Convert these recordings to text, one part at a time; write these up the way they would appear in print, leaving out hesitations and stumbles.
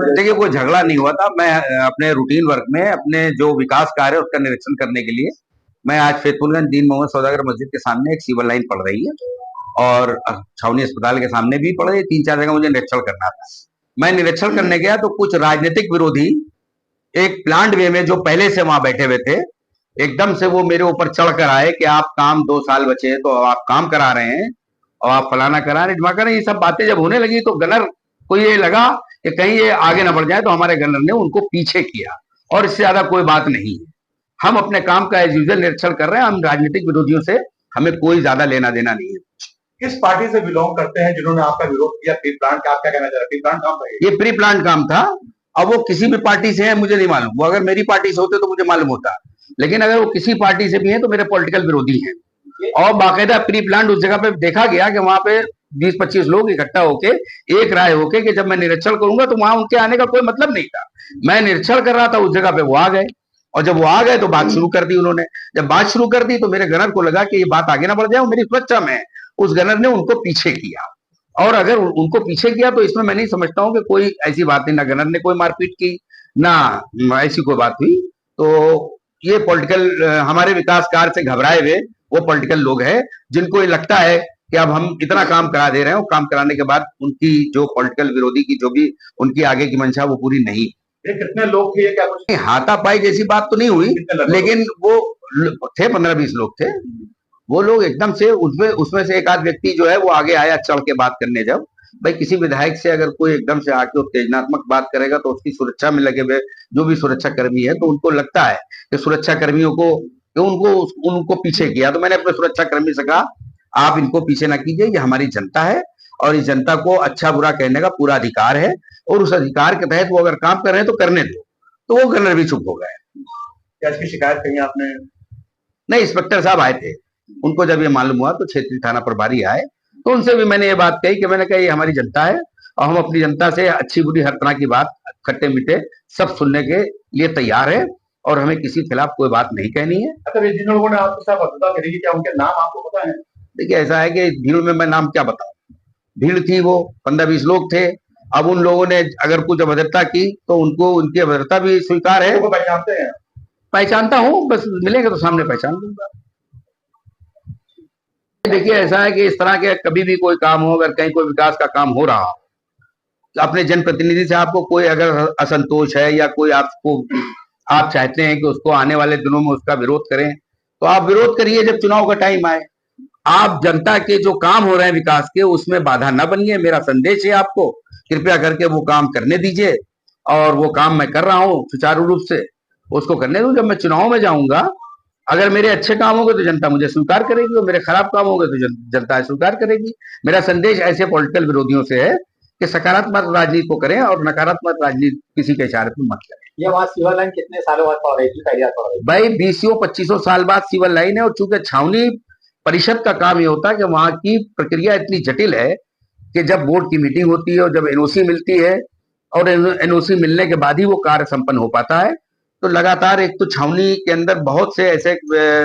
देखिए कोई झगड़ा नहीं हुआ था। मैं अपने रूटीन वर्क में अपने जो विकास कार्य है उसका निरीक्षण करने के लिए मैं आज फैतुलगंज दीन मोहम्मद सौदागर मस्जिद के सामने एक सिविल लाइन पड़ रही है और छावनी अस्पताल के सामने भी पड़ रही है। 3-4 जगह मुझे निरीक्षण करना था। मैं निरीक्षण करने गया तो कुछ राजनीतिक विरोधी एक प्लांट वे में जो पहले से वहां बैठे हुए थे, एकदम से वो मेरे ऊपर चढ़ कर आए कि आप काम 2 साल बचे तो आप काम करा रहे हैं और आप फलाना करा रहे हैं। ये सब बातें जब होने लगी तो गनर को ये लगा कि कहीं ये आगे ना बढ़ जाए, तो हमारे गनर ने उनको पीछे किया और इससे ज्यादा कोई बात नहीं है। हम अपने काम का एज यूजुअल निरीक्षण कर रहे हैं। हम राजनीतिक विरोधियों से हमें कोई ज्यादा लेना देना नहीं है। किस पार्टी से बिलोंग करते हैं जिन्होंने आपका विरोध किया? प्री प्लान का आप क्या कहना चाह रहे हैं? प्री प्लान काम था ये प्री प्लान काम था। अब वो किसी भी पार्टी से है मुझे नहीं मालूम। वो अगर मेरी पार्टी से होते तो मुझे मालूम होता, लेकिन अगर वो किसी पार्टी से भी है तो मेरे पॉलिटिकल विरोधी हैं। और बाकायदा प्री प्लान उस जगह पे देखा गया कि वहां पे 20-25 लोग इकट्ठा होके एक राय होके कि जब मैं निरीक्षण करूंगा तो वहां उनके आने का कोई मतलब नहीं था। मैं निरीक्षण कर रहा था उस जगह पे, वो आ गए और जब वो आ गए तो बात शुरू कर दी उन्होंने। जब बात शुरू कर दी तो मेरे गनर को लगा कि ये बात आगे ना बढ़ जाए, मेरी सुरक्षा में उस गनर ने उनको पीछे किया। और अगर उनको पीछे किया तो इसमें मैं नहीं समझता हूं कि कोई ऐसी बात नहीं, ना गनर ने कोई मारपीट की ना ऐसी कोई बात हुई। तो ये पॉलिटिकल हमारे विकास कार्य से घबराए हुए वो पॉलिटिकल लोग हैं जिनको ये लगता है कि अब हम इतना काम करा दे रहे हैं और काम कराने के बाद उनकी जो पॉलिटिकल विरोधी की जो भी उनकी आगे की मंशा वो पूरी नहीं। ये कितने लोग थे? क्या कुछ हाथापाई जैसी बात तो नहीं हुई, लेकिन वो थे 15-20 लोग थे। वो लोग एकदम से उसमें से एक आध व्यक्ति जो है वो आगे आया चढ़ के बात करने। जब भाई किसी विधायक से अगर कोई एकदम से आके उत्तेजनात्मक बात करेगा तो उसकी सुरक्षा में लगे हुए जो भी सुरक्षा कर्मी है तो उनको लगता है कि सुरक्षा कर्मियों को उनको पीछे किया। तो मैंने अपने सुरक्षा कर्मी से कहा आप इनको पीछे ना कीजिए, ये हमारी जनता है और इस जनता को अच्छा बुरा कहने का पूरा अधिकार है और उस अधिकार के तहत वो अगर काम कर रहे हैं तो करने दो। तो वो गनर भी चुप हो गए। क्या इसकी शिकायत कही आपने? नहीं, इंस्पेक्टर साहब आए थे। उनको जब ये मालूम हुआ तो क्षेत्रीय थाना प्रभारी आए तो उनसे भी मैंने ये बात कही कि मैंने कहा ये हमारी जनता है और हम अपनी जनता से अच्छी बुरी हर तरह की बात खट्टे मीठे सब सुनने के लिए तैयार है और हमें किसी के खिलाफ कोई बात नहीं कहनी है। अच्छा, जिन लोगों ने आपके साथ भद्रता करी, क्या उनके नाम आपको पता है? देखिए ऐसा है कि भीड़ में मैं नाम क्या बताऊं, भीड़ थी वो 15-20 लोग थे। अब उन लोगों ने अगर कुछ अभद्रता की तो उनको उनकी अभद्रता भी स्वीकार है। पहचानते हैं? पहचानता हूं, बस मिलेंगे तो सामने पहचान लूंगा। देखिए ऐसा है कि इस तरह के कभी भी कोई काम हो, अगर कहीं कोई विकास का काम हो रहा हो, अपने जनप्रतिनिधि से आपको कोई अगर असंतोष है या कोई आप चाहते हैं कि उसको आने वाले दिनों में उसका विरोध करें तो आप विरोध करिए जब चुनाव का टाइम आए। आप जनता के जो काम हो रहे हैं विकास के उसमें बाधा न बनिए। मेरा संदेश है आपको, कृपया करके वो काम करने दीजिए और वो काम मैं कर रहा हूं सुचारू रूप से, उसको करने दूं। जब मैं चुनाव में जाऊंगा अगर मेरे अच्छे काम होंगे तो जनता मुझे स्वीकार करेगी और मेरे खराब काम होंगे तो जनता स्वीकार करेगी। मेरा संदेश ऐसे पॉलिटिकल विरोधियों से है कि सकारात्मक राजनीति को करें और नकारात्मक राजनीति किसी के इशारे पर मत करें। ये बात सिविल लाइन कितने सालों बाद पड़ रही थी? भाई 20-25 साल बाद सिविल लाइन है और चूंकि छावनी परिषद का काम ये होता है कि वहां की प्रक्रिया इतनी जटिल है कि जब बोर्ड की मीटिंग होती है और जब एनओसी मिलती है और एनओसी मिलने के बाद ही वो कार्य संपन्न हो पाता है। तो लगातार एक तो छावनी के अंदर बहुत से ऐसे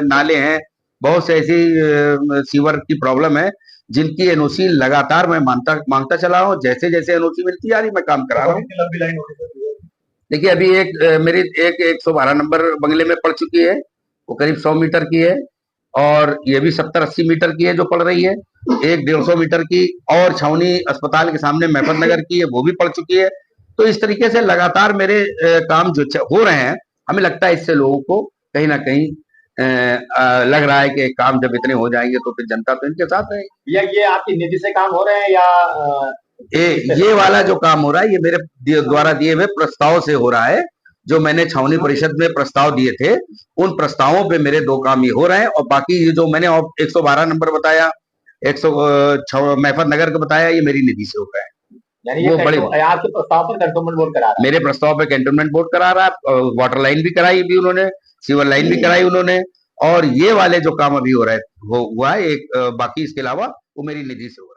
नाले हैं, बहुत से ऐसी सीवर की प्रॉब्लम है जिनकी एनओसी लगातार मैं मांगता चला हूँ। जैसे जैसे एनओसी मिलती जा रही मैं काम करा रहा हूँ। देखिए अभी मेरी 112 नंबर बंगले में पड़ चुकी है, वो करीब 100 मीटर की है और ये भी 70-80 मीटर की है जो पड़ रही है। एक 150 मीटर की और छावनी अस्पताल के सामने महफत नगर की है, वो भी पड़ चुकी है। तो इस तरीके से लगातार मेरे काम जो हो रहे हैं, हमें लगता है इससे लोगों को कहीं ना कहीं लग रहा है कि काम जब इतने हो जाएंगे तो फिर जनता तो इनके साथ है। ये आपकी निधि से काम हो रहे हैं या ये वाला जो काम हो रहा है ये मेरे द्वारा दिए हुए प्रस्ताव से हो रहा है। जो मैंने छावनी परिषद में प्रस्ताव दिए थे उन प्रस्तावों पे मेरे 2 काम ये हो रहे हैं और बाकी ये जो मैंने 112 नंबर बताया, 106 महफत नगर का बताया, ये मेरी निधि से हो रहा है। यानी वो बड़े आपके प्रस्ताव पर कैंटोनमेंट बोर्ड करा रहा है? मेरे प्रस्ताव पे कैंटोनमेंट बोर्ड करा रहा है, वाटर लाइन भी कराई भी उन्होंने, सीवर लाइन भी कराई उन्होंने और ये वाले जो काम अभी हो रहा है वो हुआ है एक, बाकी इसके अलावा वो मेरी निधि से हुआ है।